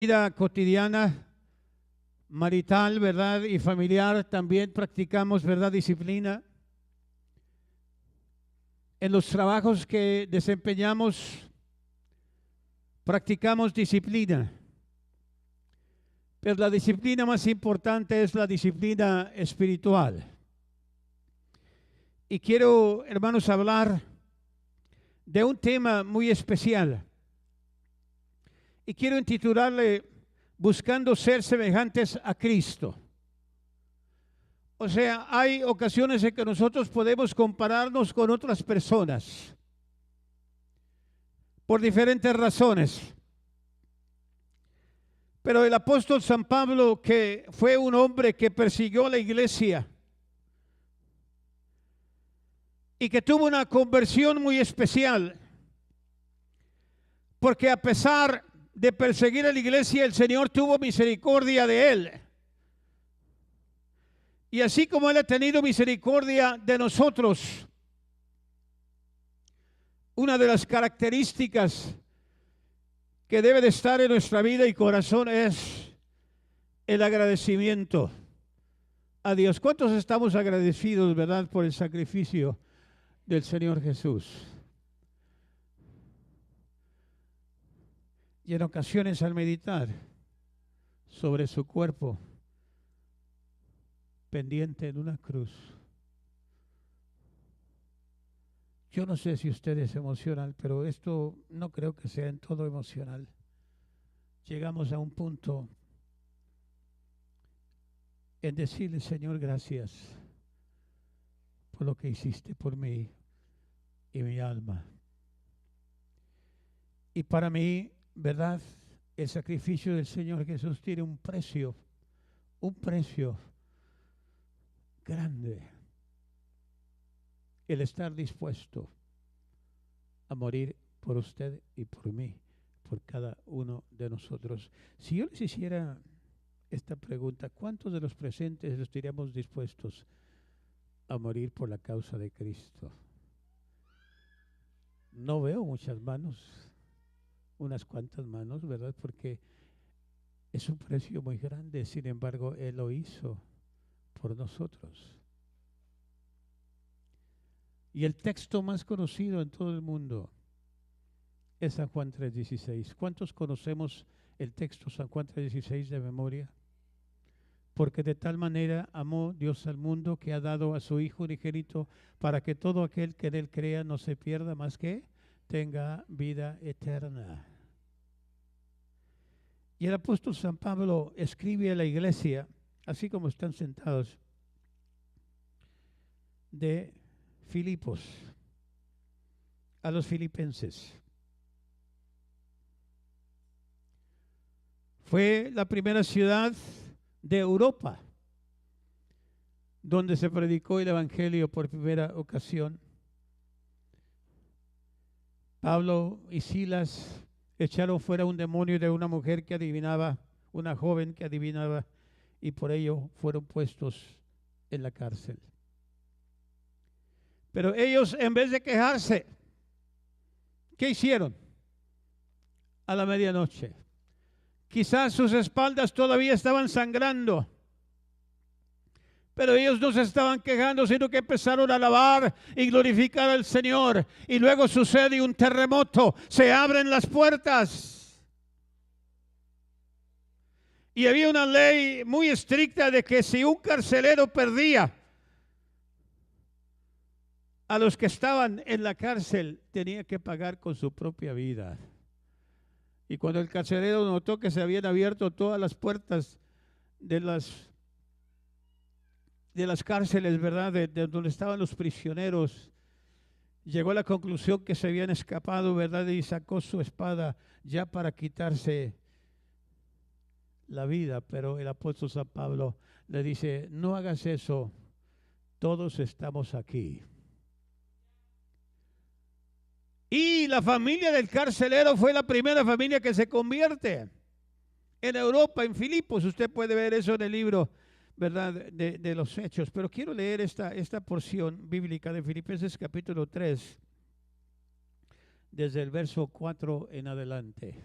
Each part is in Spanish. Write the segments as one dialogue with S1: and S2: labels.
S1: Vida cotidiana, marital, ¿verdad? Y familiar también practicamos, ¿verdad? Disciplina. En los trabajos que desempeñamos, practicamos disciplina. Pero la disciplina más importante es la disciplina espiritual. Y quiero, hermanos, hablar de un tema muy especial. Y quiero intitularle Buscando ser semejantes a Cristo. O sea, hay ocasiones en que nosotros podemos compararnos con otras personas por diferentes razones. Pero el apóstol San Pablo, que fue un hombre que persiguió a la iglesia y que tuvo una conversión muy especial, porque a pesar de perseguir a la iglesia, el Señor tuvo misericordia de él. Y así como Él ha tenido misericordia de nosotros, una de las características que debe de estar en nuestra vida y corazón es el agradecimiento a Dios. ¿Cuántos estamos agradecidos, verdad, por el sacrificio del Señor Jesús? Y en ocasiones al meditar sobre su cuerpo pendiente en una cruz, yo no sé si usted es emocional, pero esto no creo que sea en todo emocional. Llegamos a un punto en decirle, Señor, gracias por lo que hiciste por mí y mi alma. Y para mí, ¿verdad? El sacrificio del Señor Jesús tiene un precio grande. El estar dispuesto a morir por usted y por mí, por cada uno de nosotros. Si yo les hiciera esta pregunta, ¿cuántos de los presentes estaríamos dispuestos a morir por la causa de Cristo? No veo muchas manos, unas cuantas manos, ¿verdad? Porque es un precio muy grande, sin embargo, Él lo hizo por nosotros. Y el texto más conocido en todo el mundo es San Juan 3:16. ¿Cuántos conocemos el texto San Juan 3:16 de memoria? Porque de tal manera amó Dios al mundo que ha dado a su Hijo unigénito para que todo aquel que en Él crea no se pierda, más que tenga vida eterna. Y el apóstol San Pablo escribe a la iglesia, así como están sentados, de Filipos, a los filipenses. Fue la primera ciudad de Europa donde se predicó el evangelio por primera ocasión. Pablo y Silas echaron fuera un demonio de una mujer que adivinaba, una joven que adivinaba, y por ello fueron puestos en la cárcel. Pero ellos, en vez de quejarse, ¿qué hicieron? A la medianoche, quizás sus espaldas todavía estaban sangrando, pero ellos no se estaban quejando, sino que empezaron a alabar y glorificar al Señor. Y luego sucede un terremoto, se abren las puertas. Y había una ley muy estricta de que si un carcelero perdía a los que estaban en la cárcel, tenía que pagar con su propia vida. Y cuando el carcelero notó que se habían abierto todas las puertas de las cárceles, ¿verdad? De donde estaban los prisioneros, llegó a la conclusión que se habían escapado, ¿verdad? Y sacó su espada ya para quitarse la vida. Pero el apóstol San Pablo le dice, no hagas eso, todos estamos aquí. Y la familia del carcelero fue la primera familia que se convierte en Europa, en Filipos. Usted puede ver eso en el libro, ¿verdad?, de los Hechos. Pero quiero leer esta porción bíblica de Filipenses capítulo 3, desde el verso 4 en adelante.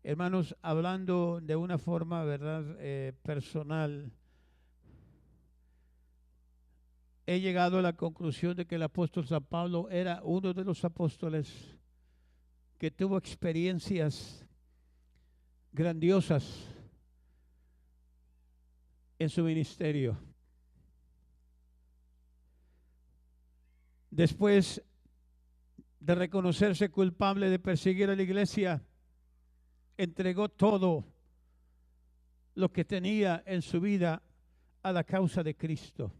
S1: Hermanos, hablando de una forma, ¿verdad?, personal, he llegado a la conclusión de que el apóstol San Pablo era uno de los apóstoles que tuvo experiencias grandiosas en su ministerio. Después de reconocerse culpable de perseguir a la iglesia, entregó todo lo que tenía en su vida a la causa de Cristo.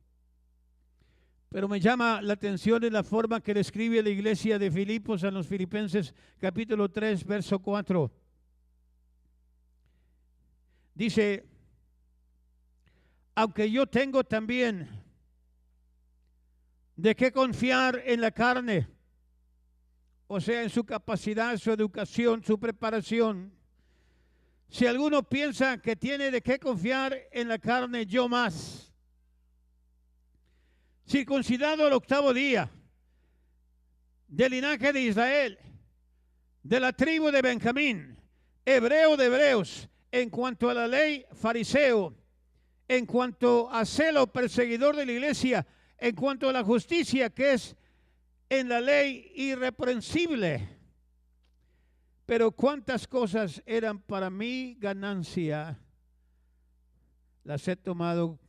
S1: Pero me llama la atención en la forma que le escribe la iglesia de Filipos a los Filipenses, capítulo 3, verso 4. Dice: aunque yo tengo también de qué confiar en la carne, o sea, en su capacidad, su educación, su preparación. Si alguno piensa que tiene de qué confiar en la carne, yo más. Circuncidado al 8º día, del linaje de Israel, de la tribu de Benjamín, hebreo de hebreos, en cuanto a la ley, fariseo, en cuanto a celo, perseguidor de la iglesia, en cuanto a la justicia que es en la ley, irreprensible. Pero cuántas cosas eran para mí ganancia, las he tomado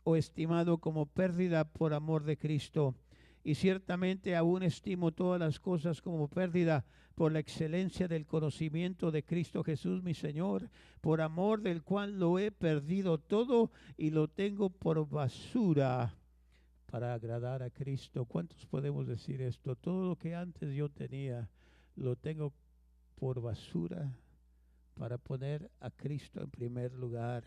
S1: o estimado como pérdida por amor de Cristo. Y ciertamente aún estimo todas las cosas como pérdida por la excelencia del conocimiento de Cristo Jesús mi Señor, por amor del cual lo he perdido todo y lo tengo por basura para agradar a Cristo. ¿Cuántos podemos decir esto? Todo lo que antes yo tenía lo tengo por basura para poner a Cristo en primer lugar.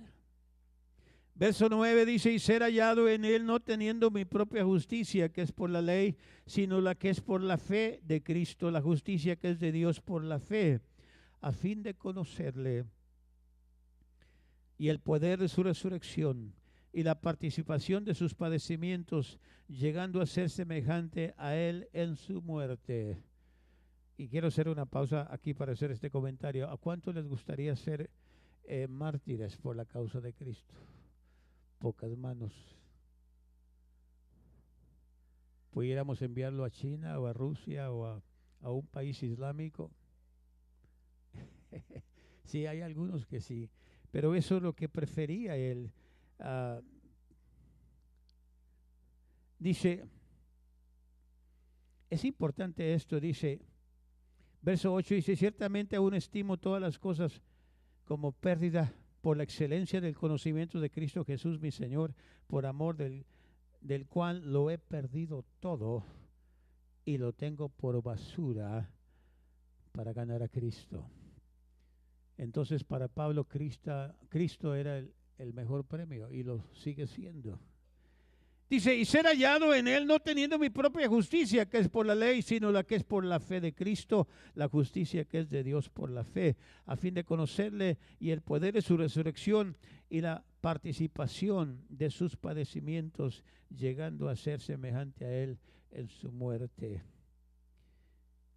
S1: Verso 9 dice: y ser hallado en él, no teniendo mi propia justicia, que es por la ley, sino la que es por la fe de Cristo, la justicia que es de Dios por la fe, a fin de conocerle y el poder de su resurrección y la participación de sus padecimientos, llegando a ser semejante a él en su muerte. Y quiero hacer una pausa aquí para hacer este comentario. ¿A cuánto les gustaría ser mártires por la causa de Cristo? Pocas manos. Pudiéramos enviarlo a China o a Rusia o a un país islámico. Sí, hay algunos que sí, pero eso es lo que prefería él. Dice, es importante esto, dice, verso 8 dice: ciertamente aún estimo todas las cosas como pérdida por la excelencia del conocimiento de Cristo Jesús mi Señor, por amor del cual lo he perdido todo y lo tengo por basura para ganar a Cristo. Entonces para Pablo Cristo era el mejor premio y lo sigue siendo. Dice: y ser hallado en él, no teniendo mi propia justicia, que es por la ley, sino la que es por la fe de Cristo, la justicia que es de Dios por la fe, a fin de conocerle y el poder de su resurrección y la participación de sus padecimientos, llegando a ser semejante a él en su muerte.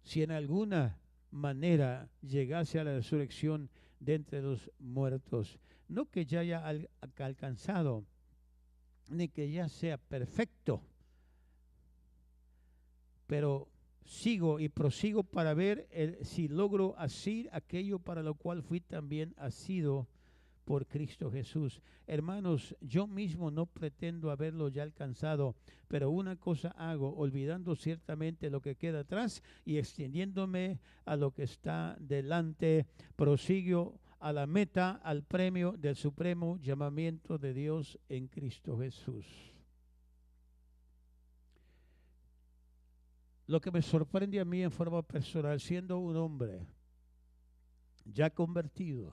S1: Si en alguna manera llegase a la resurrección de entre los muertos, no que ya haya alcanzado, ni que ya sea perfecto, pero sigo y prosigo para ver si logro asir aquello para lo cual fui también asido por Cristo Jesús. Hermanos, yo mismo no pretendo haberlo ya alcanzado, pero una cosa hago, olvidando ciertamente lo que queda atrás y extendiéndome a lo que está delante, prosigo a la meta, al premio del supremo llamamiento de Dios en Cristo Jesús. Lo que me sorprende a mí en forma personal, siendo un hombre ya convertido,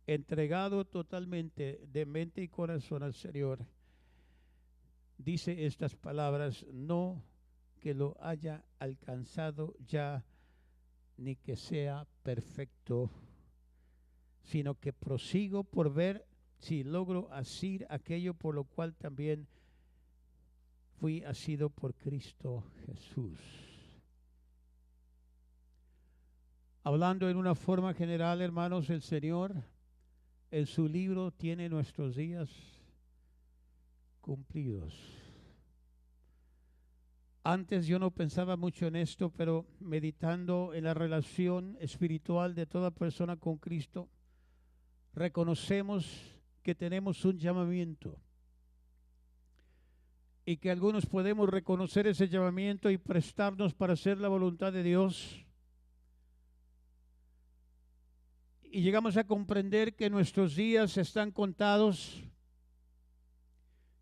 S1: entregado totalmente de mente y corazón al Señor, dice estas palabras: no que lo haya alcanzado ya, ni que sea perfecto, sino que prosigo por ver si logro asir aquello por lo cual también fui asido por Cristo Jesús. Hablando en una forma general, hermanos, el Señor en su libro tiene nuestros días cumplidos. Antes yo no pensaba mucho en esto, pero meditando en la relación espiritual de toda persona con Cristo, reconocemos que tenemos un llamamiento y que algunos podemos reconocer ese llamamiento y prestarnos para hacer la voluntad de Dios. Y llegamos a comprender que nuestros días están contados,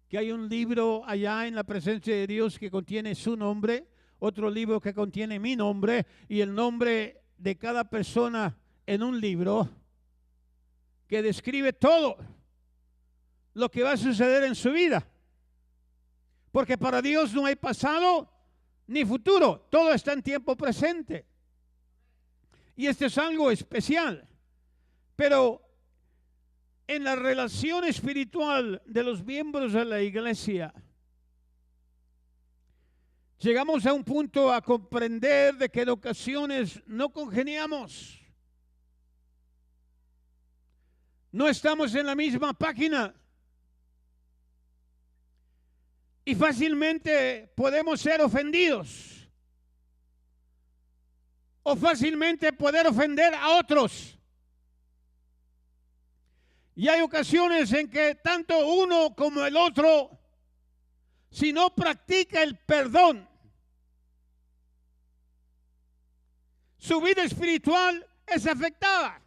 S1: que hay un libro allá en la presencia de Dios que contiene su nombre, otro libro que contiene mi nombre y el nombre de cada persona en un libro que describe todo lo que va a suceder en su vida. Porque para Dios no hay pasado ni futuro, todo está en tiempo presente. Y este es algo especial. Pero en la relación espiritual de los miembros de la iglesia, llegamos a un punto a comprender de que en ocasiones no congeniamos. No estamos en la misma página. Y fácilmente podemos ser ofendidos. O fácilmente poder ofender a otros. Y hay ocasiones en que tanto uno como el otro, si no practica el perdón, su vida espiritual es afectada.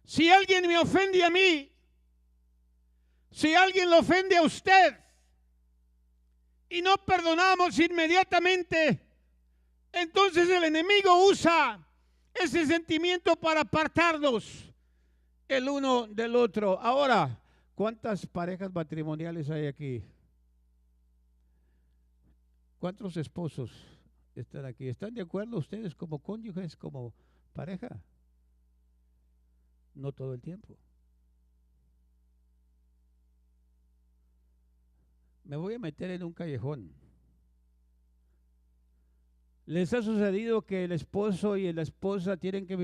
S1: Si alguien me ofende a mí, si alguien lo ofende a usted y no perdonamos inmediatamente, entonces el enemigo usa ese sentimiento para apartarnos el uno del otro. Ahora, ¿cuántas parejas matrimoniales hay aquí? ¿Cuántos esposos están aquí? ¿Están de acuerdo ustedes como cónyuges, como pareja? No todo el tiempo. Me voy a meter en un callejón. ¿Les ha sucedido que el esposo y la esposa tienen que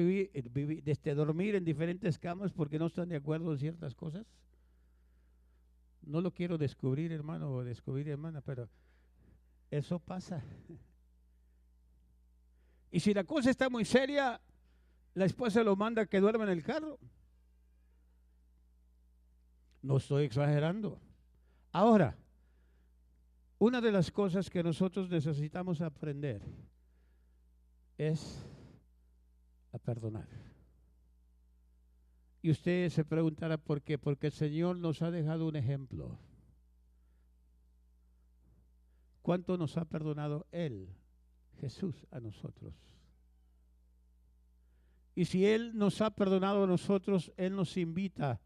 S1: dormir en diferentes camas porque no están de acuerdo en ciertas cosas? No lo quiero descubrir, hermano, o descubrir, hermana, pero eso pasa. Y si la cosa está muy seria, la esposa lo manda a que duerma en el carro. No estoy exagerando. Ahora, una de las cosas que nosotros necesitamos aprender es a perdonar. Y usted se preguntará por qué. Porque el Señor nos ha dejado un ejemplo. ¿Cuánto nos ha perdonado Él, Jesús, a nosotros? Y si Él nos ha perdonado a nosotros, Él nos invita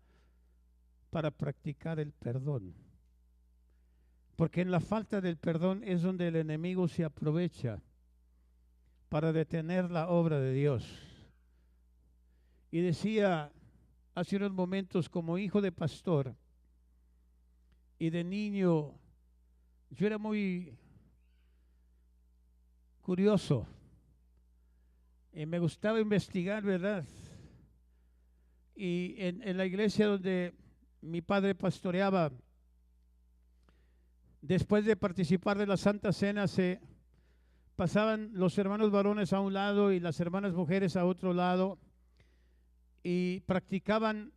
S1: para practicar el perdón. Porque en la falta del perdón es donde el enemigo se aprovecha para detener la obra de Dios. Y decía hace unos momentos, como hijo de pastor y de niño, yo era muy curioso y me gustaba investigar, ¿verdad? Y en la iglesia donde mi padre pastoreaba, después de participar de la Santa Cena, se pasaban los hermanos varones a un lado y las hermanas mujeres a otro lado y practicaban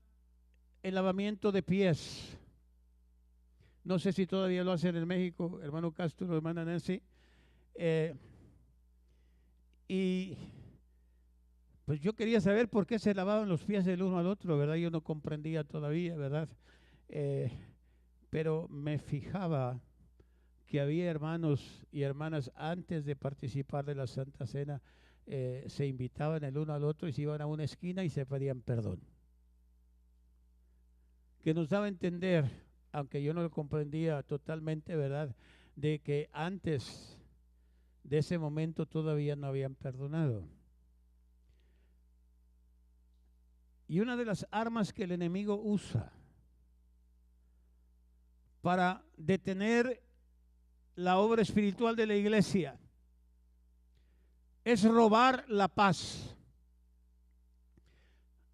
S1: el lavamiento de pies. No sé si todavía lo hacen en México, hermano Castro, hermana Nancy. Y pues yo quería saber por qué se lavaban los pies el uno al otro, ¿verdad? Yo no comprendía todavía, ¿verdad? Pero me fijaba que había hermanos y hermanas antes de participar de la Santa Cena, se invitaban el uno al otro y se iban a una esquina y se pedían perdón. Que nos daba a entender, aunque yo no lo comprendía totalmente, ¿verdad?, de que antes de ese momento todavía no habían perdonado. Y una de las armas que el enemigo usa para detener la obra espiritual de la iglesia es robar la paz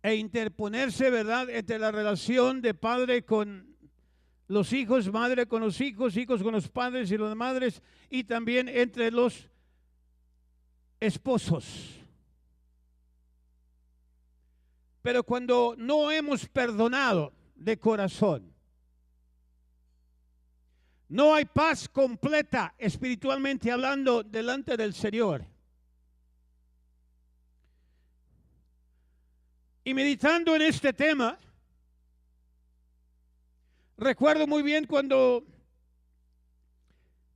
S1: e interponerse, ¿verdad?, entre la relación de padre con los hijos, madre con los hijos, hijos con los padres y las madres, y también entre los esposos. Pero cuando no hemos perdonado de corazón, no hay paz completa espiritualmente hablando delante del Señor. Y meditando en este tema, recuerdo muy bien cuando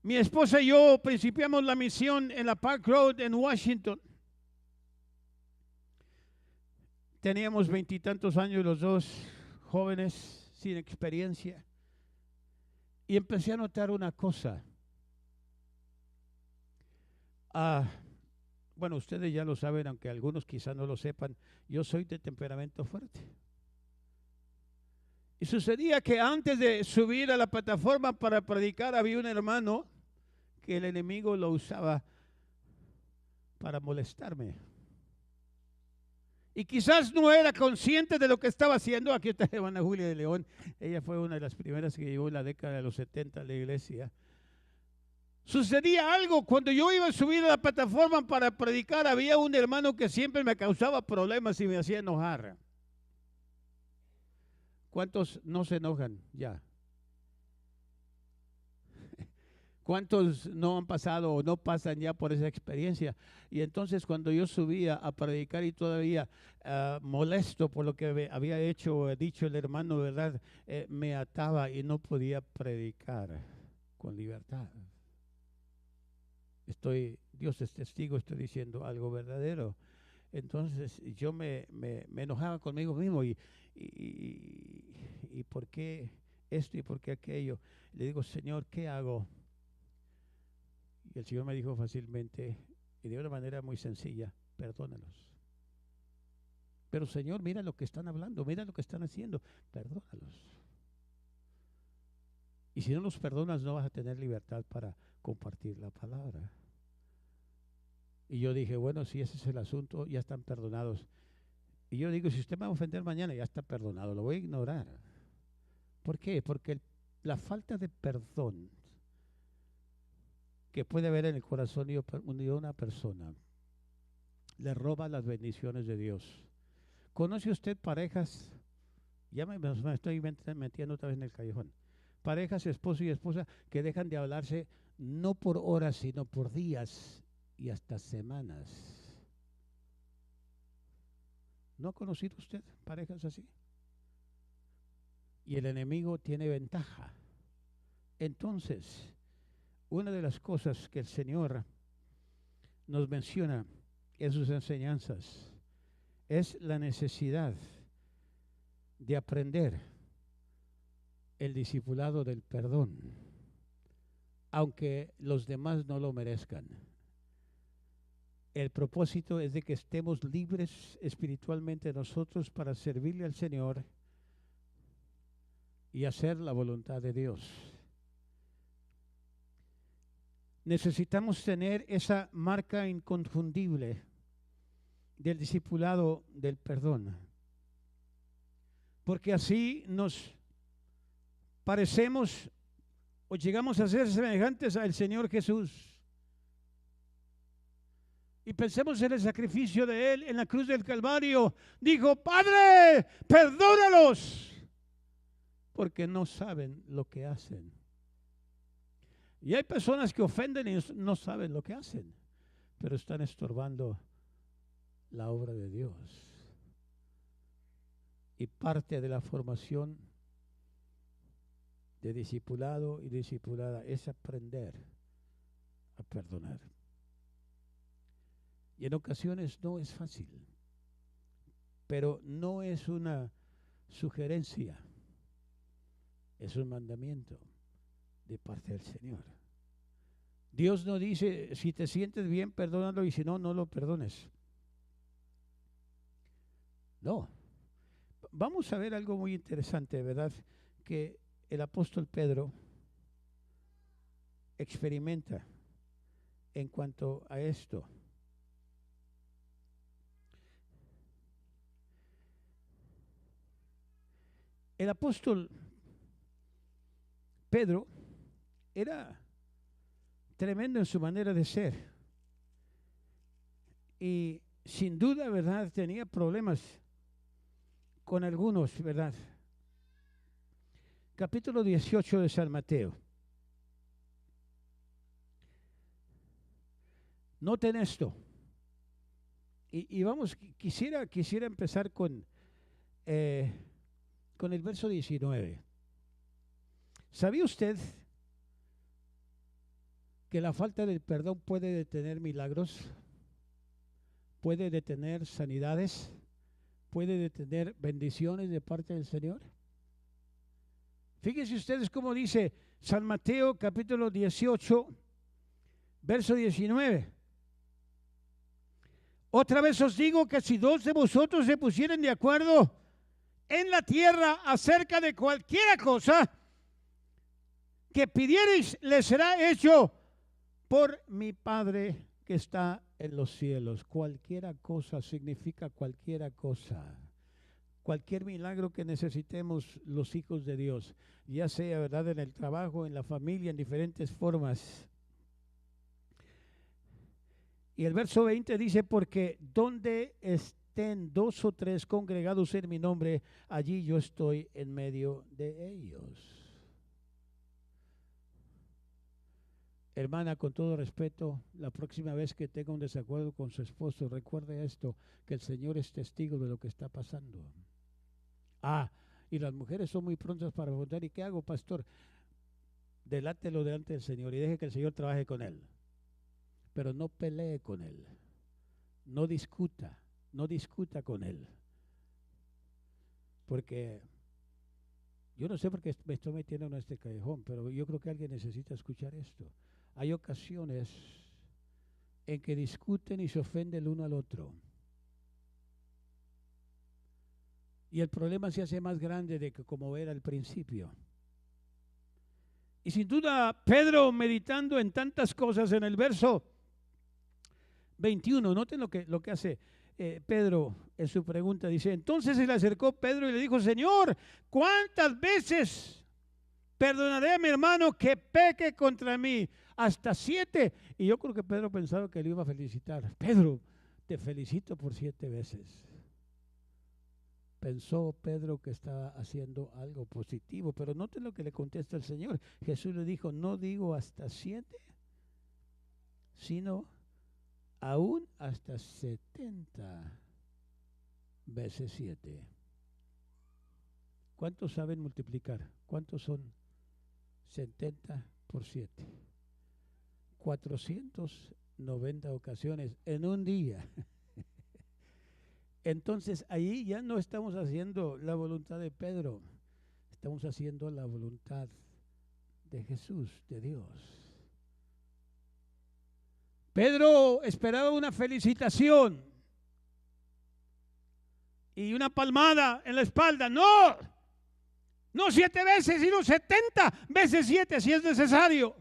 S1: mi esposa y yo principiamos la misión en la Park Road en Washington. Teníamos 20 y tantos años los dos, jóvenes, sin experiencia. Y empecé a notar una cosa. Bueno, ustedes ya lo saben, aunque algunos quizás no lo sepan, yo soy de temperamento fuerte. Y sucedía que antes de subir a la plataforma para predicar, había un hermano que el enemigo lo usaba para molestarme. Y quizás no era consciente de lo que estaba haciendo. Aquí está hermana Julia de León. Ella fue una de las primeras que llegó en la década de los 70 a la iglesia. Sucedía algo. Cuando yo iba a subir a la plataforma para predicar, había un hermano que siempre me causaba problemas y me hacía enojar. ¿Cuántos no se enojan ya? ¿Cuántos no han pasado o no pasan ya por esa experiencia? Y entonces cuando yo subía a predicar y todavía molesto por lo que había hecho o dicho el hermano, ¿verdad? Me ataba y no podía predicar con libertad. Dios es testigo, estoy diciendo algo verdadero. Entonces yo me enojaba conmigo mismo y ¿por qué esto y por qué aquello? Le digo, Señor, ¿qué hago? Y el Señor me dijo fácilmente y de una manera muy sencilla, perdónalos. Pero Señor, mira lo que están hablando, mira lo que están haciendo, perdónalos. Y si no los perdonas, no vas a tener libertad para compartir la palabra. Y yo dije, bueno, si ese es el asunto, ya están perdonados. Y yo digo, si usted me va a ofender mañana, ya está perdonado, lo voy a ignorar. ¿Por qué? Porque la falta de perdón que puede haber en el corazón de una persona le roba las bendiciones de Dios. ¿Conoce usted parejas? Ya me estoy metiendo otra vez en el callejón. Parejas, esposo y esposa, que dejan de hablarse no por horas, sino por días y hasta semanas. ¿No ha conocido usted parejas así? Y el enemigo tiene ventaja. Entonces, una de las cosas que el Señor nos menciona en sus enseñanzas es la necesidad de aprender el discipulado del perdón, aunque los demás no lo merezcan. El propósito es de que estemos libres espiritualmente nosotros para servirle al Señor y hacer la voluntad de Dios. Necesitamos tener esa marca inconfundible del discipulado del perdón, porque así nos parecemos o llegamos a ser semejantes al Señor Jesús. Y pensemos en el sacrificio de Él en la cruz del Calvario. Dijo, Padre, perdónalos, porque no saben lo que hacen. Y hay personas que ofenden y no saben lo que hacen, pero están estorbando la obra de Dios. Y parte de la formación de discipulado y discipulada es aprender a perdonar. Y en ocasiones no es fácil, pero no es una sugerencia, es un mandamiento de parte del Señor. Dios no dice, si te sientes bien, perdónalo, y si no, no lo perdones. No. Vamos a ver algo muy interesante, ¿verdad? Que el apóstol Pedro experimenta en cuanto a esto. El apóstol Pedro era tremendo en su manera de ser. Y sin duda, ¿verdad? Tenía problemas con algunos, ¿verdad? Capítulo 18 de San Mateo. Noten esto. Y vamos, quisiera empezar con el verso 19. ¿Sabía usted que la falta del perdón puede detener milagros? Puede detener sanidades, puede detener bendiciones de parte del Señor. Fíjense ustedes cómo dice San Mateo capítulo 18, verso 19. Otra vez os digo que si dos de vosotros se pusieren de acuerdo en la tierra acerca de cualquiera cosa que pidiereis, les será hecho por mi Padre que está en los cielos. Cualquiera cosa significa cualquiera cosa. Cualquier milagro que necesitemos los hijos de Dios, ya sea, ¿verdad?, en el trabajo, en la familia, en diferentes formas. Y el verso 20 dice, porque donde estén dos o tres congregados en mi nombre, allí yo estoy en medio de ellos. Hermana, con todo respeto, la próxima vez que tenga un desacuerdo con su esposo, recuerde esto, que el Señor es testigo de lo que está pasando. Y las mujeres son muy prontas para preguntar, ¿y qué hago, pastor? Delátelo delante del Señor y deje que el Señor trabaje con él. Pero no pelee con él. No discuta con él. Porque yo no sé por qué me estoy metiendo en este callejón, pero yo creo que alguien necesita escuchar esto. Hay ocasiones en que discuten y se ofenden el uno al otro. Y el problema se hace más grande de que como era al principio. Y sin duda, Pedro, meditando en tantas cosas, en el verso 21, noten lo que hace Pedro en su pregunta. Dice, entonces se le acercó Pedro y le dijo, Señor, ¿cuántas veces perdonaré a mi hermano que peque contra mí? Hasta 7. Y yo creo que Pedro pensaba que le iba a felicitar. Pedro, te felicito por 7 veces. Pensó Pedro que estaba haciendo algo positivo, pero noten lo que le contesta el Señor. Jesús le dijo, no digo hasta 7, sino aún hasta 70 veces 7. ¿Cuántos saben multiplicar? ¿Cuántos son 70 por 7? 490 ocasiones en un día. Entonces ahí ya no estamos haciendo la voluntad de Pedro, estamos haciendo la voluntad de Jesús, de Dios. Pedro esperaba una felicitación y una palmada en la espalda. No 7 veces, sino 70 veces 7 si es necesario.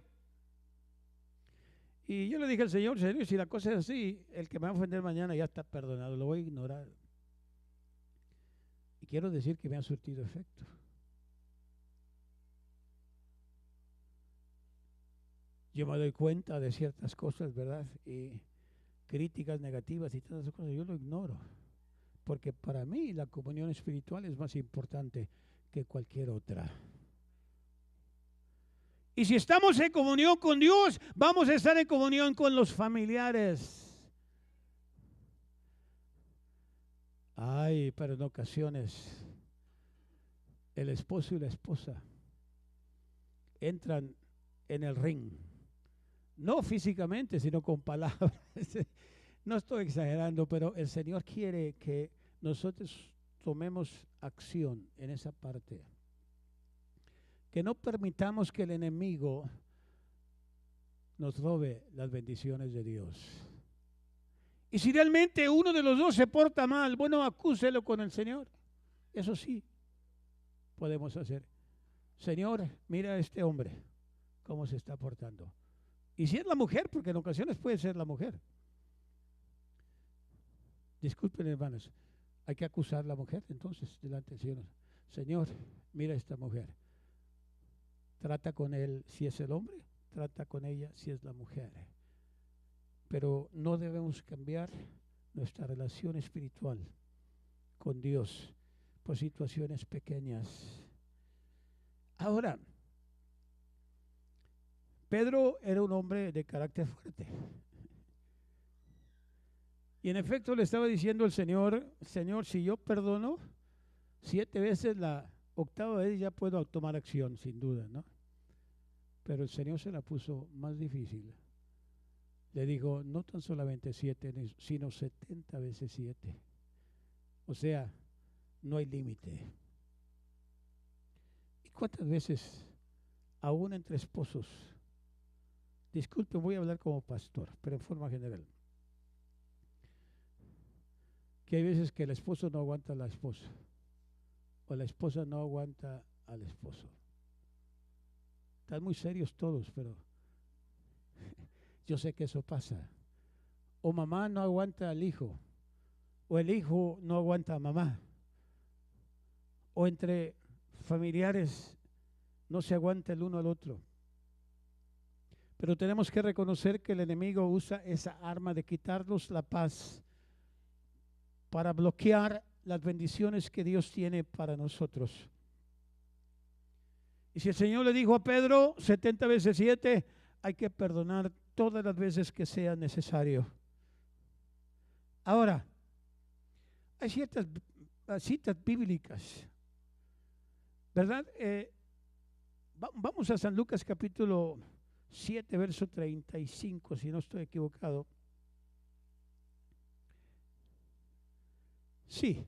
S1: Y yo le dije al Señor, Señor, si la cosa es así, el que me va a ofender mañana ya está perdonado, lo voy a ignorar. Y quiero decir que me ha surtido efecto. Yo me doy cuenta de ciertas cosas, ¿verdad? Y críticas negativas y todas esas cosas, yo lo ignoro. Porque para mí la comunión espiritual es más importante que cualquier otra. Y si estamos en comunión con Dios, vamos a estar en comunión con los familiares. Pero en ocasiones el esposo y la esposa entran en el ring. No físicamente, sino con palabras. No estoy exagerando, pero el Señor quiere que nosotros tomemos acción en esa parte. Que no permitamos que el enemigo nos robe las bendiciones de Dios. Y si realmente uno de los dos se porta mal, bueno, acúselo con el Señor. Eso sí, podemos hacer. Señor, mira a este hombre, cómo se está portando. Y si es la mujer, porque en ocasiones puede ser la mujer. Disculpen, hermanos, hay que acusar a la mujer entonces delante del Señor. Señor, mira a esta mujer. Trata con él si es el hombre, trata con ella si es la mujer. Pero no debemos cambiar nuestra relación espiritual con Dios por situaciones pequeñas. Ahora, Pedro era un hombre de carácter fuerte. Y en efecto le estaba diciendo el Señor, Señor, si yo perdono 7 veces, la 8ª vez ya puedo tomar acción, sin duda, ¿no? Pero el Señor se la puso más difícil. Le dijo, no tan solamente 7, sino 70 veces 7. O sea, no hay límite. ¿Y cuántas veces, aún entre esposos, disculpe, voy a hablar como pastor, pero en forma general, que hay veces que el esposo no aguanta a la esposa, o la esposa no aguanta al esposo? Están muy serios todos, pero yo sé que eso pasa. O mamá no aguanta al hijo, o el hijo no aguanta a mamá, o entre familiares no se aguanta el uno al otro. Pero tenemos que reconocer que el enemigo usa esa arma de quitarnos la paz para bloquear las bendiciones que Dios tiene para nosotros. Y si el Señor le dijo a Pedro 70 veces 7, hay que perdonar todas las veces que sea necesario. Ahora, hay ciertas citas bíblicas, ¿verdad? Vamos a San Lucas capítulo 7, verso 35, si no estoy equivocado. Sí,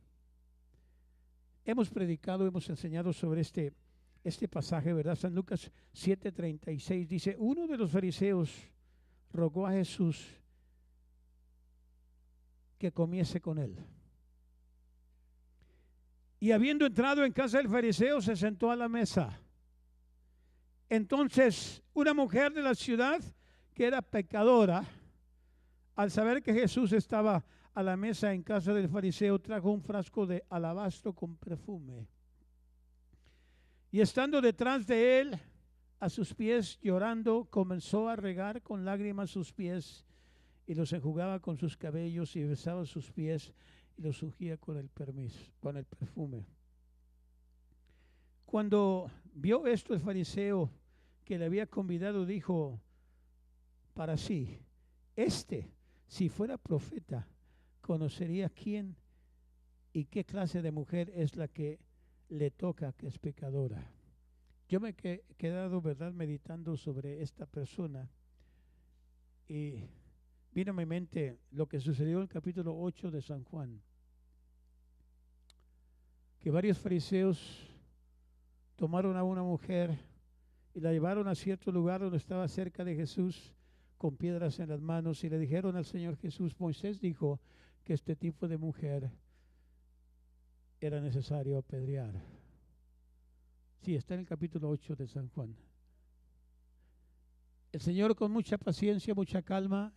S1: hemos predicado, hemos enseñado sobre este pasaje, ¿verdad? San Lucas 7:36 dice, uno de los fariseos rogó a Jesús que comiese con él. Y habiendo entrado en casa del fariseo, se sentó a la mesa. Entonces, una mujer de la ciudad, que era pecadora, al saber que Jesús estaba a la mesa en casa del fariseo, trajo un frasco de alabastro con perfume. Y estando detrás de él, a sus pies, llorando, comenzó a regar con lágrimas sus pies, y los enjugaba con sus cabellos, y besaba sus pies, y los ungía con el perfume. Cuando vio esto el fariseo que le había convidado, dijo para sí, si fuera profeta, conocería quién y qué clase de mujer es la que le toca, que es pecadora. Yo me he quedado, ¿verdad?, meditando sobre esta persona, y vino a mi mente lo que sucedió en el capítulo 8 de San Juan, que varios fariseos tomaron a una mujer y la llevaron a cierto lugar donde estaba cerca de Jesús, con piedras en las manos, y le dijeron al Señor Jesús, Moisés dijo que este tipo de mujer era necesario apedrear. Sí, está en el capítulo 8 de San Juan. El Señor, con mucha paciencia, mucha calma,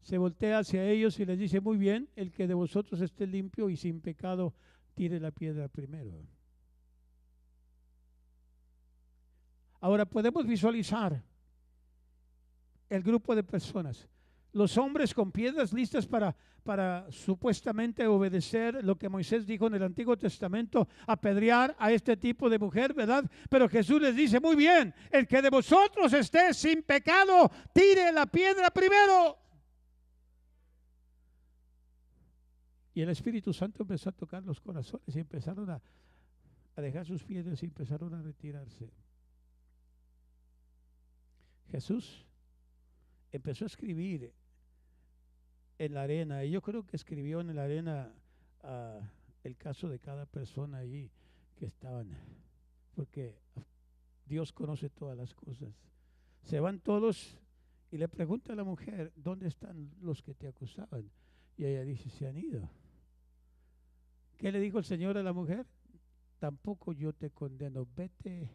S1: se voltea hacia ellos y les dice, muy bien, el que de vosotros esté limpio y sin pecado, tire la piedra primero. Ahora podemos visualizar el grupo de personas, los hombres con piedras listas para supuestamente obedecer lo que Moisés dijo en el Antiguo Testamento, apedrear a este tipo de mujer, ¿verdad? Pero Jesús les dice, muy bien, el que de vosotros esté sin pecado, tire la piedra primero. Y el Espíritu Santo empezó a tocar los corazones y empezaron a dejar sus piedras y empezaron a retirarse. Jesús empezó a escribir en la arena, y yo creo que escribió en la arena el caso de cada persona allí que estaban, porque Dios conoce todas las cosas. Se van todos y le pregunta a la mujer, ¿dónde están los que te acusaban? Y ella dice, se han ido. ¿Qué le dijo el Señor a la mujer? Tampoco yo te condeno, vete,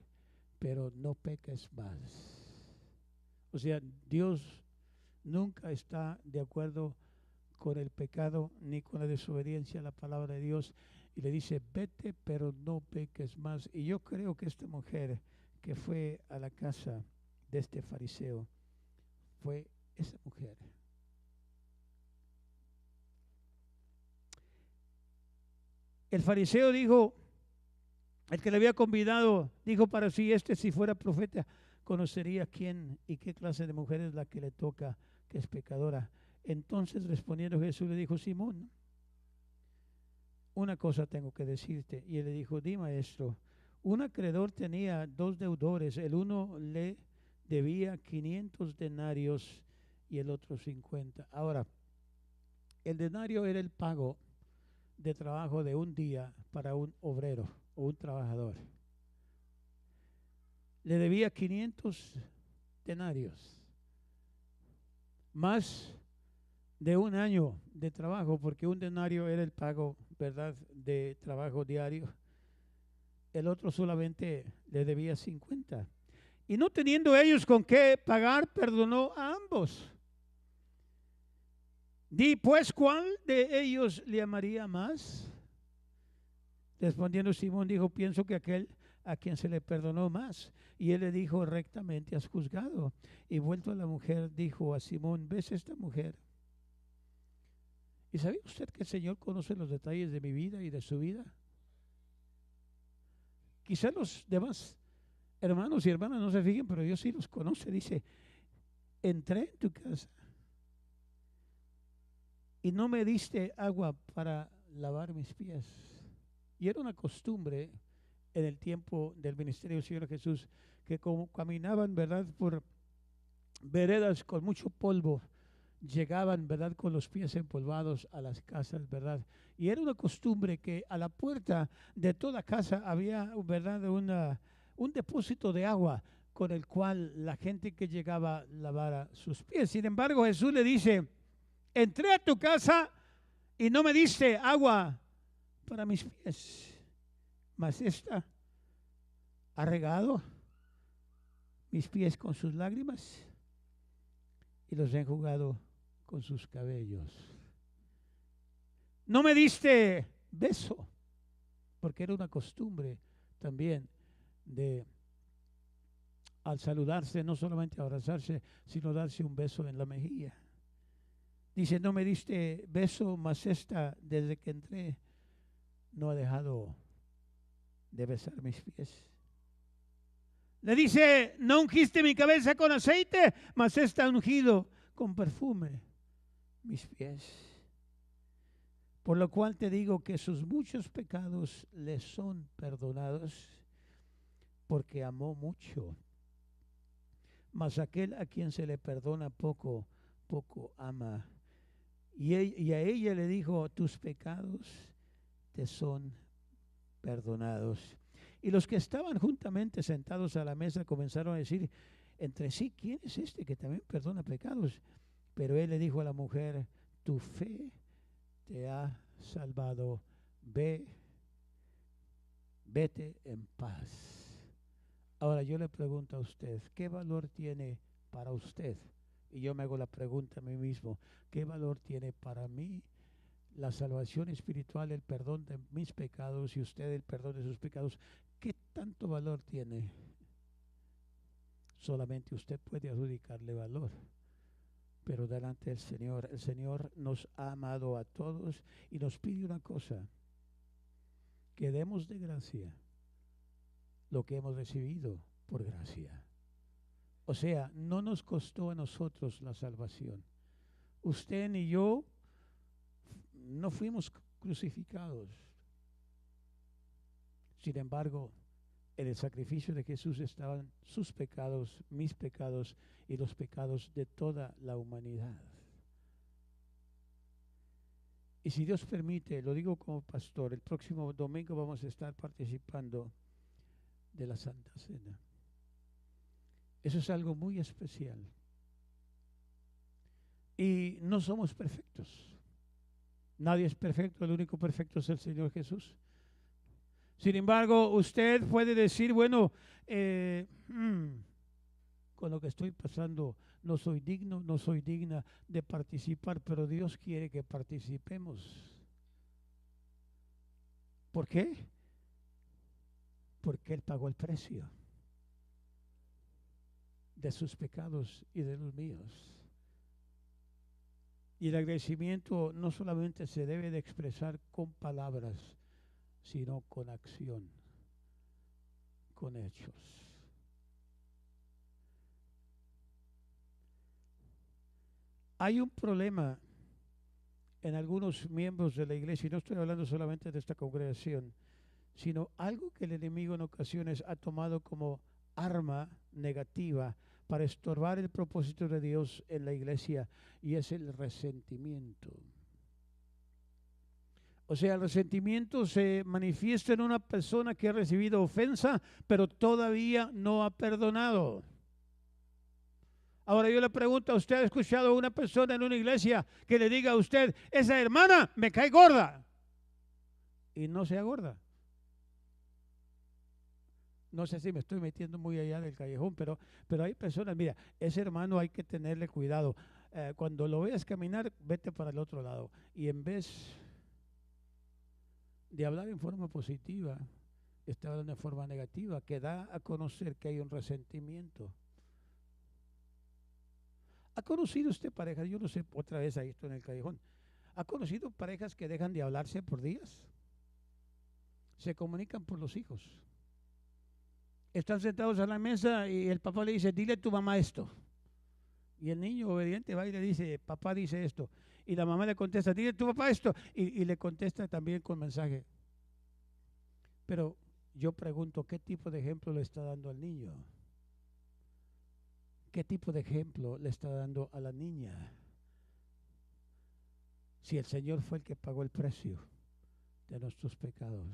S1: pero no peques más. O sea, Dios nunca está de acuerdo con el pecado ni con la desobediencia a la palabra de Dios. y le dice, vete, pero no peques más. Y yo creo que esta mujer que fue a la casa de este fariseo fue esa mujer. El fariseo dijo, el que le había convidado, dijo para sí, si fuera profeta, conocería quién y qué clase de mujer es la que le toca, que es pecadora. Entonces respondiendo Jesús le dijo, Simón, una cosa tengo que decirte. Y él le dijo, di maestro. Un acreedor tenía 2 deudores, el uno le debía 500 denarios y el otro 50. Ahora, el denario era el pago de trabajo de un día para un obrero o un trabajador. Le debía 500 denarios, más de un año de trabajo, porque un denario era el pago, ¿verdad?, de trabajo diario. El otro solamente le debía 50. Y no teniendo ellos con qué pagar, perdonó a ambos. Di pues, ¿cuál de ellos le amaría más? Respondiendo Simón dijo, pienso que aquel a quien se le perdonó más. Y él le dijo, rectamente has juzgado. Y vuelto a la mujer, dijo a Simón, ¿ves esta mujer? ¿Y sabía usted que el Señor conoce los detalles de mi vida y de su vida? Quizás los demás hermanos y hermanas no se fijen, pero Dios sí los conoce. Dice, entré en tu casa y no me diste agua para lavar mis pies. Y era una costumbre en el tiempo del ministerio del Señor Jesús, que como caminaban, ¿verdad?, por veredas con mucho polvo, llegaban, ¿verdad?, con los pies empolvados a las casas, ¿verdad? Y era una costumbre que a la puerta de toda casa había, ¿verdad?, un depósito de agua con el cual la gente que llegaba lavara sus pies. Sin embargo, Jesús le dice, entré a tu casa y no me diste agua para mis pies, mas esta ha regado mis pies con sus lágrimas y los ha enjugado con sus cabellos. No me diste beso, porque era una costumbre también de, al saludarse, no solamente abrazarse, sino darse un beso en la mejilla. Dice, no me diste beso, mas esta, desde que entré, no ha dejado de besar mis pies. Le dice, no ungiste mi cabeza con aceite, mas esta ha ungido con perfume mis pies. Por lo cual te digo que sus muchos pecados le son perdonados, porque amó mucho. Mas aquel a quien se le perdona poco, poco ama. Y a ella le dijo, tus pecados te son perdonados. Y los que estaban juntamente sentados a la mesa comenzaron a decir entre sí, ¿quién es este que también perdona pecados? Pero él le dijo a la mujer, tu fe te ha salvado, vete en paz. Ahora yo le pregunto a usted, ¿qué valor tiene para usted? Y yo me hago la pregunta a mí mismo, ¿qué valor tiene para mí la salvación espiritual, el perdón de mis pecados y usted el perdón de sus pecados? ¿Qué tanto valor tiene? Solamente usted puede adjudicarle valor. Pero delante del Señor, el Señor nos ha amado a todos y nos pide una cosa, que demos de gracia lo que hemos recibido por gracia. O sea, no nos costó a nosotros la salvación. Usted ni yo no fuimos crucificados. Sin embargo, en el sacrificio de Jesús estaban sus pecados, mis pecados y los pecados de toda la humanidad. Y si Dios permite, lo digo como pastor, el próximo domingo vamos a estar participando de la Santa Cena. Eso es algo muy especial. Y no somos perfectos. Nadie es perfecto, el único perfecto es el Señor Jesús. Sin embargo, usted puede decir, bueno, con lo que estoy pasando, no soy digno, no soy digna de participar, pero Dios quiere que participemos. ¿Por qué? Porque Él pagó el precio de sus pecados y de los míos. Y el agradecimiento no solamente se debe de expresar con palabras, sino con acción, con hechos. Hay un problema en algunos miembros de la iglesia, y no estoy hablando solamente de esta congregación, sino algo que el enemigo en ocasiones ha tomado como arma negativa para estorbar el propósito de Dios en la iglesia, y es el resentimiento. O sea, el resentimiento se manifiesta en una persona que ha recibido ofensa, pero todavía no ha perdonado. Ahora yo le pregunto, ¿usted ha escuchado a una persona en una iglesia que le diga a usted, esa hermana me cae gorda? Y no sea gorda. No sé si me estoy metiendo muy allá del callejón, pero hay personas, mira, ese hermano hay que tenerle cuidado. Cuando lo veas caminar, vete para el otro lado. Y en vez de hablar en forma positiva, está hablando en forma negativa, que da a conocer que hay un resentimiento. ¿Ha conocido usted parejas? Yo no sé, otra vez ahí estoy en el callejón. ¿Ha conocido parejas que dejan de hablarse por días? Se comunican por los hijos. Están sentados a la mesa y el papá le dice, dile a tu mamá esto. Y el niño obediente va y le dice, papá dice esto. Y la mamá le contesta, dile a tu papá esto. Y le contesta también con mensaje. Pero yo pregunto, ¿qué tipo de ejemplo le está dando al niño? ¿Qué tipo de ejemplo le está dando a la niña? Si el Señor fue el que pagó el precio de nuestros pecados.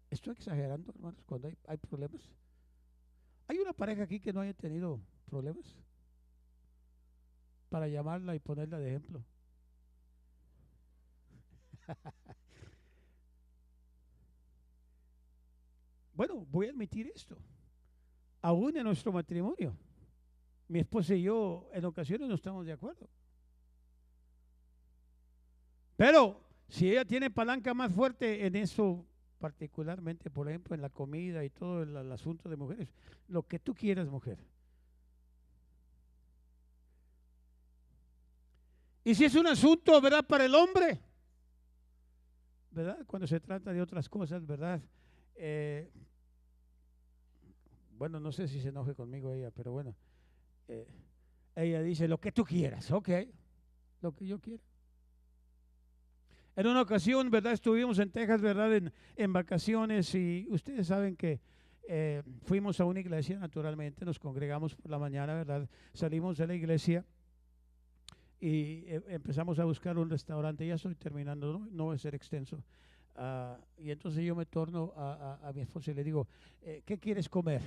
S1: ¿Estoy exagerando, hermanos, cuando hay problemas? ¿Hay una pareja aquí que no haya tenido problemas? Para llamarla y ponerla de ejemplo. Bueno, voy a admitir esto. Aún en nuestro matrimonio, mi esposa y yo en ocasiones no estamos de acuerdo. Pero si ella tiene palanca más fuerte en eso, particularmente, por ejemplo, en la comida y todo el asunto de mujeres, lo que tú quieras, mujer. Y si es un asunto, ¿verdad?, para el hombre, ¿verdad? Cuando se trata de otras cosas, ¿verdad? Bueno, no sé si se enoje conmigo ella, pero bueno, ella dice lo que tú quieras, ok, lo que yo quiera. En una ocasión, ¿verdad? Estuvimos en Texas, ¿verdad? En vacaciones, y ustedes saben que fuimos a una iglesia, naturalmente, nos congregamos por la mañana, ¿verdad? Salimos de la iglesia y empezamos a buscar un restaurante. Ya estoy terminando, no va a ser extenso. Y entonces yo me torno a mi esposa y le digo, ¿qué quieres comer?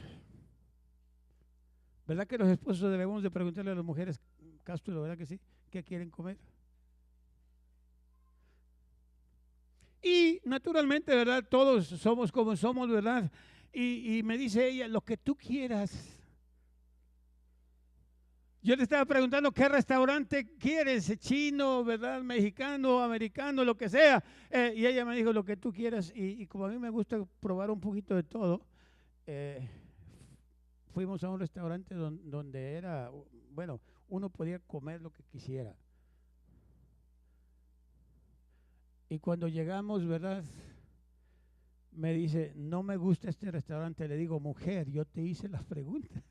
S1: ¿Verdad que los esposos debemos de preguntarle a las mujeres, Castro, verdad que sí? ¿Qué quieren comer? Y naturalmente, ¿verdad? Todos somos como somos, ¿verdad? Y me dice ella, lo que tú quieras. Yo le estaba preguntando qué restaurante quieres, chino, ¿verdad? Mexicano, americano, lo que sea. Y ella me dijo lo que tú quieras. Y como a mí me gusta probar un poquito de todo, fuimos a un restaurante donde era, bueno, uno podía comer lo que quisiera. Y cuando llegamos, ¿verdad? Me dice, no me gusta este restaurante. Le digo, mujer, yo te hice las preguntas.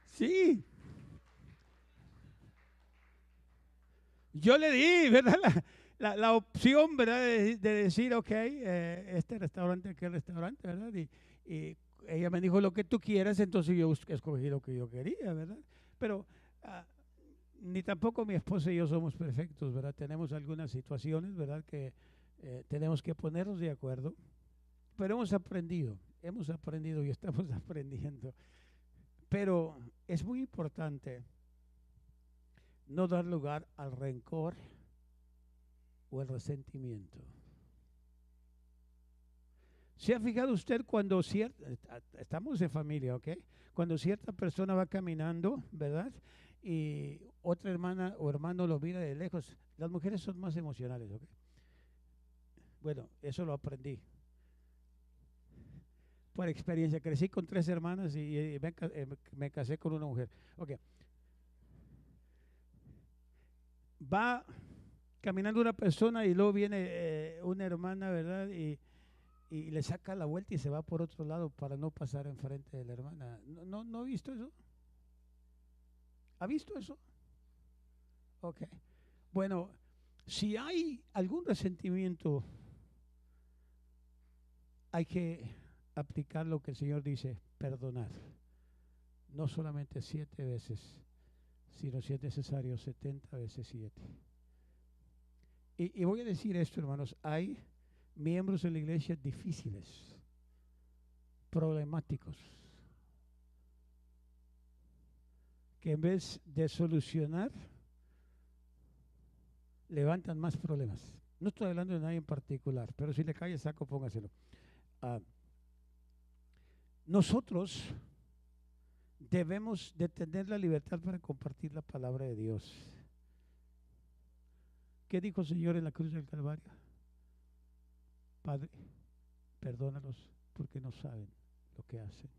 S1: Sí. Yo le di, ¿verdad? La opción, ¿verdad? De decir, ok, este restaurante, aquel restaurante, ¿verdad? Y ella me dijo lo que tú quieras, entonces yo escogí lo que yo quería, ¿verdad? Pero ni tampoco mi esposa y yo somos perfectos, ¿verdad? Tenemos algunas situaciones, ¿verdad? Que tenemos que ponernos de acuerdo, pero hemos aprendido y estamos aprendiendo. Pero es muy importante no dar lugar al rencor o el resentimiento. ¿Se ha fijado usted cuando estamos en familia, ok? Cuando cierta persona va caminando, ¿verdad? Y otra hermana o hermano lo mira de lejos, Las mujeres son más emocionales, ¿ok? Bueno, eso lo aprendí por experiencia. Crecí con 3 hermanas y me casé con una mujer. Ok. Va caminando una persona y luego viene una hermana, ¿verdad? Y le saca la vuelta y se va por otro lado para no pasar enfrente de la hermana. ¿No ha visto eso? ¿Ha visto eso? Ok. Bueno, si hay algún resentimiento, hay que aplicar lo que el Señor dice, perdonar. No solamente 7 veces, sino si es necesario 70 veces 7. Y voy a decir esto, hermanos, hay miembros de la iglesia difíciles, problemáticos, que en vez de solucionar, levantan más problemas. No estoy hablando de nadie en particular, pero si le cae el saco, póngaselo. Nosotros debemos de tener la libertad para compartir la palabra de Dios. ¿Qué dijo el Señor en la cruz del Calvario? Padre, perdónalos porque no saben lo que hacen.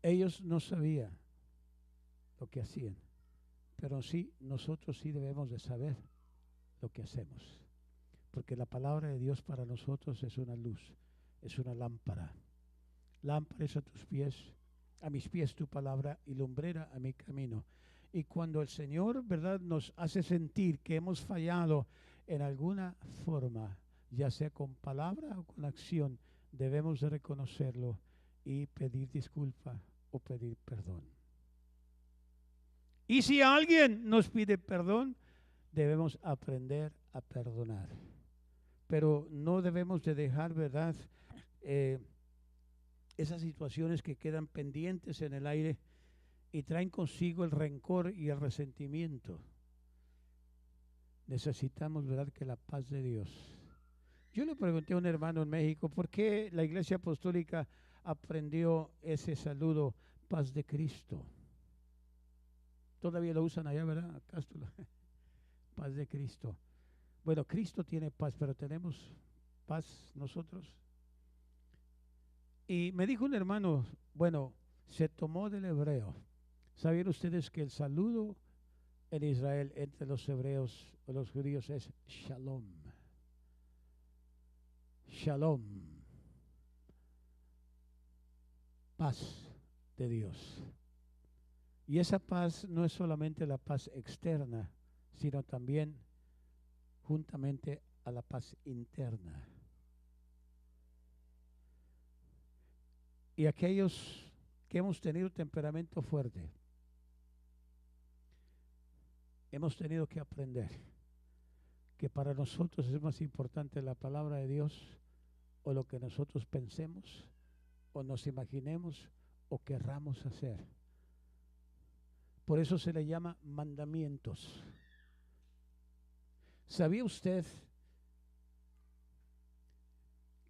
S1: Ellos no sabían lo que hacían, pero sí, nosotros sí debemos de saber lo que hacemos, porque la palabra de Dios para nosotros es una luz, es una lámpara. Lámpara es a tus pies, a mis pies tu palabra y lumbrera a mi camino. Y cuando el Señor, ¿verdad?, nos hace sentir que hemos fallado en alguna forma, ya sea con palabra o con acción, debemos de reconocerlo y pedir disculpa o pedir perdón. Y si alguien nos pide perdón, debemos aprender a perdonar. Pero no debemos de dejar, ¿verdad?, esas situaciones que quedan pendientes en el aire y traen consigo el rencor y el resentimiento. Necesitamos, ¿verdad?, que la paz de Dios. Yo le pregunté a un hermano en México, ¿por qué la Iglesia Apostólica aprendió ese saludo, paz de Cristo? Todavía lo usan allá, ¿verdad? Cástula. Paz de Cristo. Bueno, Cristo tiene paz, pero ¿tenemos paz nosotros? Y me dijo un hermano, bueno, se tomó del hebreo. ¿Sabían ustedes que el saludo en Israel entre los hebreos o los judíos es shalom? Shalom. Paz de Dios. Y esa paz no es solamente la paz externa, sino también juntamente a la paz interna. Y aquellos que hemos tenido temperamento fuerte, hemos tenido que aprender que para nosotros es más importante la palabra de Dios o lo que nosotros pensemos o nos imaginemos o querramos hacer. Por eso se le llama mandamientos. ¿Sabía usted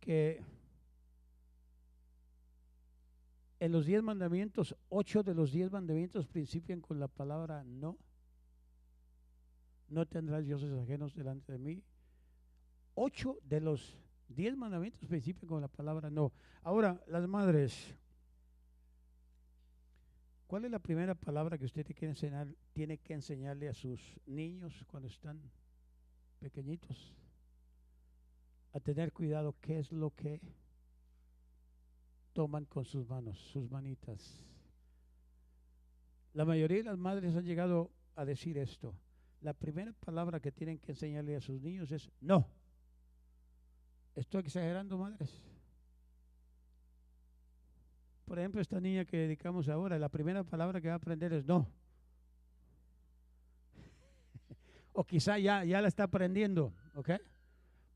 S1: que en los 10 mandamientos, 8 de los 10 mandamientos principian con la palabra no? No tendrás dioses ajenos delante de mí. 8 de los 10 mandamientos principian con la palabra no. Ahora, las madres, ¿cuál es la primera palabra que usted tiene que enseñarle a sus niños cuando están pequeñitos? A tener cuidado qué es lo que toman con sus manos, sus manitas. La mayoría de las madres han llegado a decir esto. La primera palabra que tienen que enseñarle a sus niños es no. ¿Estoy exagerando, madres? Por ejemplo, esta niña que dedicamos ahora, la primera palabra que va a aprender es no. O quizá ya la está aprendiendo, ¿ok?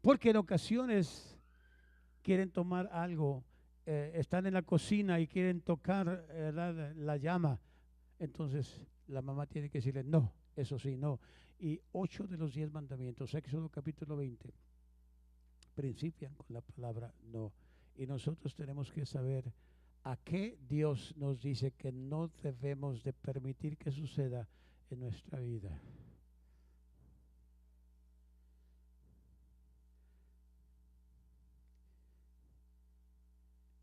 S1: Porque en ocasiones quieren tomar algo, están en la cocina y quieren tocar la llama. Entonces la mamá tiene que decirle no, eso sí, no. Y 8 de los 10 mandamientos, Éxodo capítulo 20, principian con la palabra no. Y nosotros tenemos que saber a qué Dios nos dice que no debemos de permitir que suceda en nuestra vida.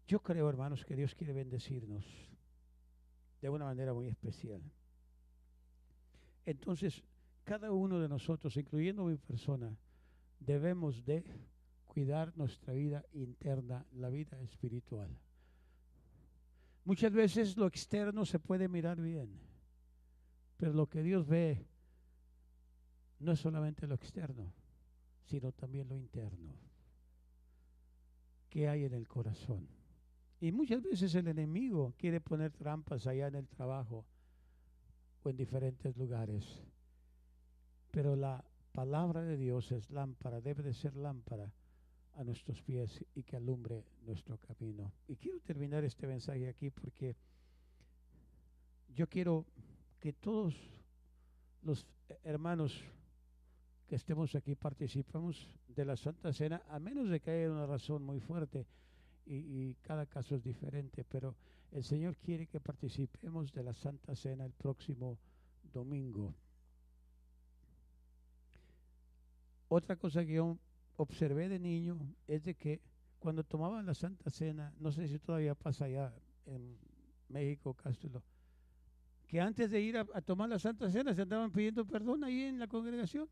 S1: Yo creo, hermanos, que Dios quiere bendecirnos de una manera muy especial. Entonces, cada uno de nosotros, incluyendo mi persona, debemos de cuidar nuestra vida interna, la vida espiritual. Muchas veces lo externo se puede mirar bien, pero lo que Dios ve no es solamente lo externo, sino también lo interno que hay en el corazón. Y muchas veces el enemigo quiere poner trampas allá en el trabajo o en diferentes lugares. Pero la palabra de Dios es lámpara, debe de ser lámpara a nuestros pies y que alumbre nuestro camino. Y quiero terminar este mensaje aquí porque yo quiero que todos los hermanos que estemos aquí participemos de la Santa Cena, a menos de que haya una razón muy fuerte y cada caso es diferente, pero el Señor quiere que participemos de la Santa Cena el próximo domingo. Otra cosa que yo observé de niño es de que cuando tomaban la Santa Cena, no sé si todavía pasa allá en México, Cástulo, que antes de ir a tomar la Santa Cena se andaban pidiendo perdón ahí en la congregación.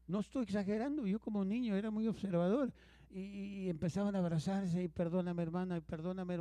S1: No estoy exagerando, yo como niño era muy observador y empezaban a abrazarse y perdóname hermana, y perdóname hermano.